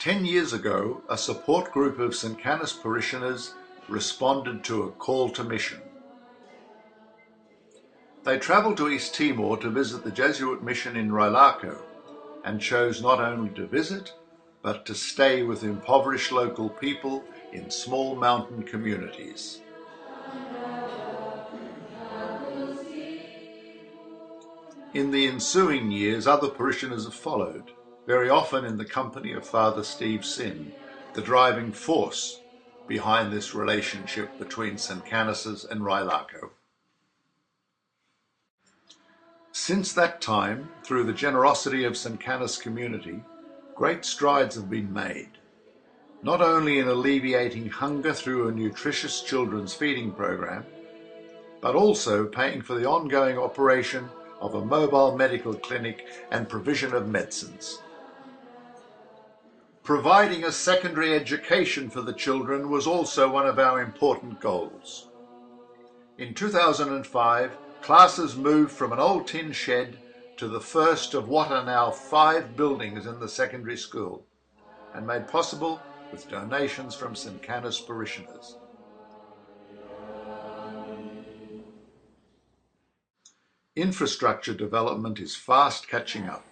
10 years ago, a support group of St. Canice parishioners responded to a call to mission. They travelled to East Timor to visit the Jesuit mission in Railaco and chose not only to visit, but to stay with impoverished local people in small mountain communities. In the ensuing years, other parishioners have followed, very often in the company of Father Steve Sin, the driving force behind this relationship between St. Canice's and Railaco. Since that time, through the generosity of St. Canice community, great strides have been made, not only in alleviating hunger through a nutritious children's feeding program, but also paying for the ongoing operation of a mobile medical clinic and provision of medicines. Providing a secondary education for the children was also one of our important goals. In 2005, classes moved from an old tin shed to the first of what are now 5 buildings in the secondary school, and made possible with donations from St. Canice parishioners. Infrastructure development is fast catching up.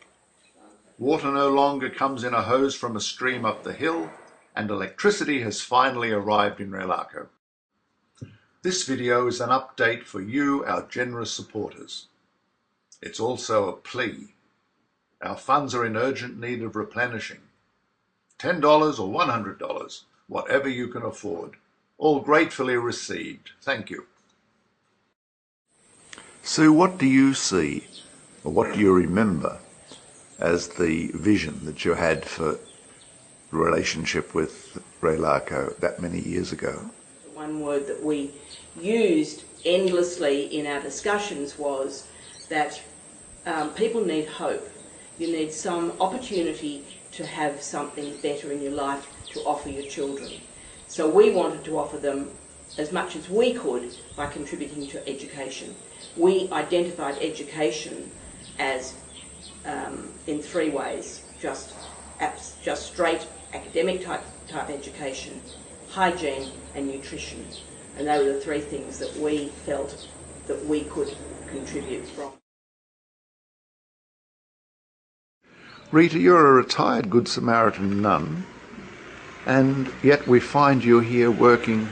Water no longer comes in a hose from a stream up the hill, and electricity has finally arrived in Railaco. This video is an update for you, our generous supporters. It's also a plea. Our funds are in urgent need of replenishing. $10 or $100, whatever you can afford. All gratefully received. Thank you. Sue, what do you see, or what do you remember as the vision that you had for the relationship with Railaco that many years ago? One word that we used endlessly in our discussions was that people need hope. You need some opportunity to have something better in your life to offer your children. So we wanted to offer them as much as we could by contributing to education. We identified education as in 3 ways: just straight academic type education, hygiene and nutrition. And they were the 3 things that we felt that we could contribute from. Rita, you're a retired Good Samaritan nun, and yet we find you here working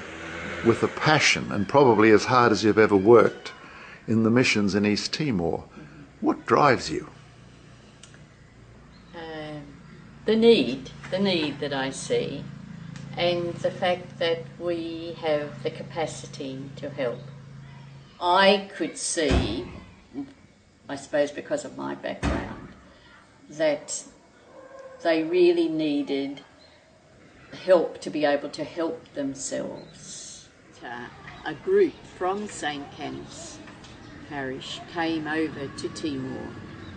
with a passion, and probably as hard as you've ever worked, in the missions in East Timor. What drives you? The need that I see, and the fact that we have the capacity to help. I could see, I suppose because of my background, that they really needed help to be able to help themselves. A group from St. Canice Parish came over to Timor,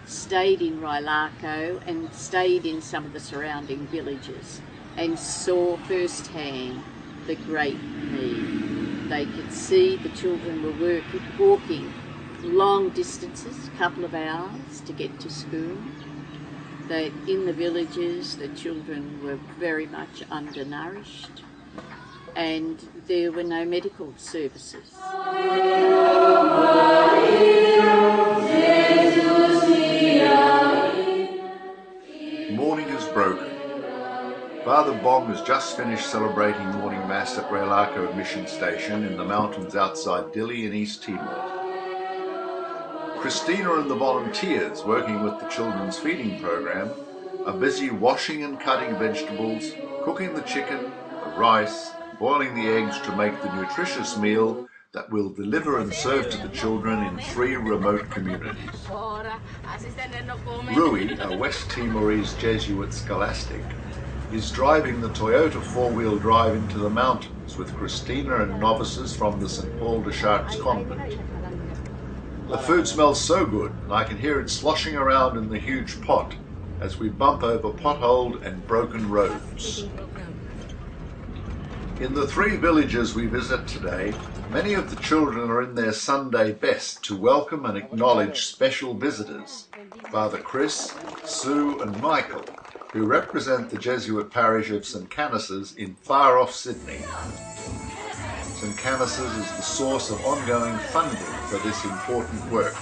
stayed in Railaco and stayed in some of the surrounding villages, and saw firsthand the great need. They could see the children were walking long distances, a couple of hours to get to school. That in the villages the children were very much undernourished, and there were no medical services. Morning is broken. Father Bong has just finished celebrating morning mass at Railaco Mission Station in the mountains outside Dili in East Timor. Christina and the volunteers working with the children's feeding program are busy washing and cutting vegetables, cooking the chicken, the rice, and boiling the eggs to make the nutritious meal that will deliver and serve to the children in 3 remote communities. Rui, a West Timorese Jesuit scholastic, is driving the Toyota 4-wheel drive into the mountains with Christina and novices from the St. Paul de Chartres convent. The food smells so good, and I can hear it sloshing around in the huge pot as we bump over potholed and broken roads. In the 3 villages we visit today, many of the children are in their Sunday best to welcome and acknowledge special visitors, Father Chris, Sue and Michael, who represent the Jesuit parish of St Canice's in far-off Sydney. St Canice's is the source of ongoing funding for this important work.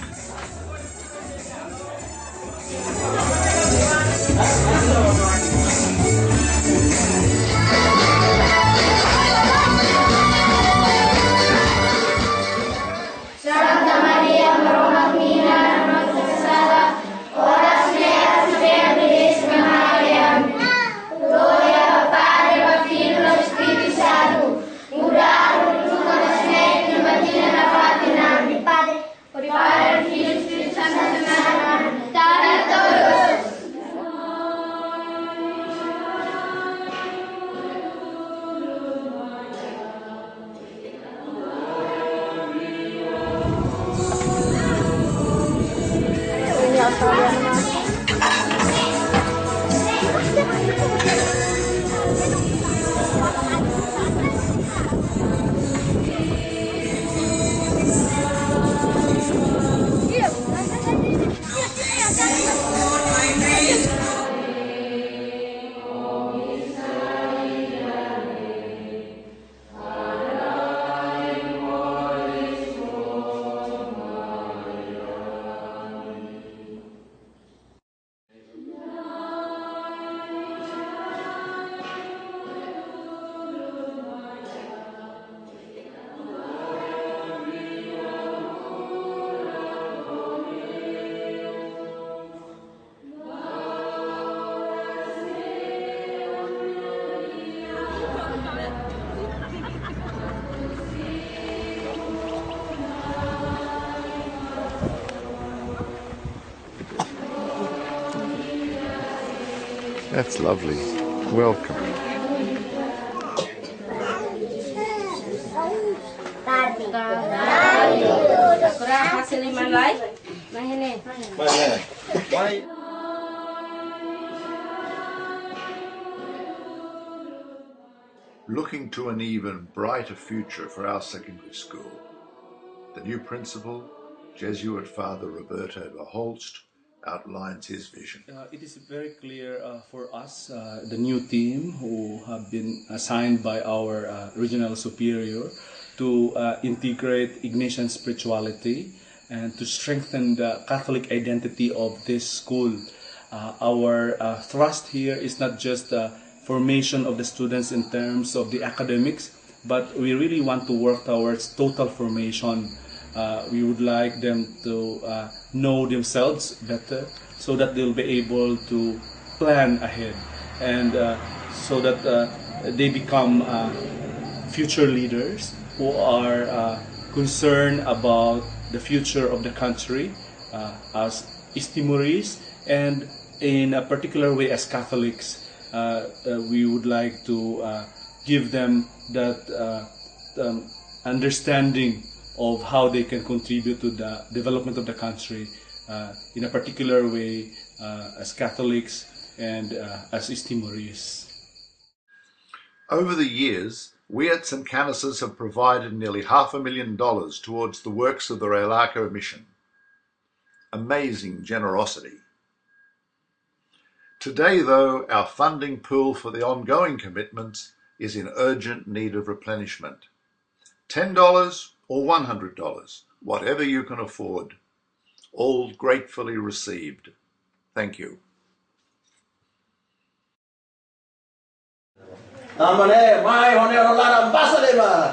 That's lovely. Welcome. Looking to an even brighter future for our secondary school, the new principal, Jesuit Father Roberto Holst, outlines his vision. It is very clear for us, the new team who have been assigned by our regional superior to integrate Ignatian spirituality and to strengthen the Catholic identity of this school. Our thrust here is not just the formation of the students in terms of the academics, but we really want to work towards total formation. We would like them to know themselves better so that they'll be able to plan ahead and so that they become future leaders who are concerned about the future of the country as East Timorese, and in a particular way as Catholics. We would like to give them that understanding of how they can contribute to the development of the country in a particular way as Catholics and as East Timorese. Over the years, we at St Canice's have provided nearly $500,000 towards the works of the Railaco mission. Amazing generosity. Today, though, our funding pool for the ongoing commitments is in urgent need of replenishment. $10 or $100, whatever you can afford. All gratefully received. Thank you. Amane mai hone rola basa de ma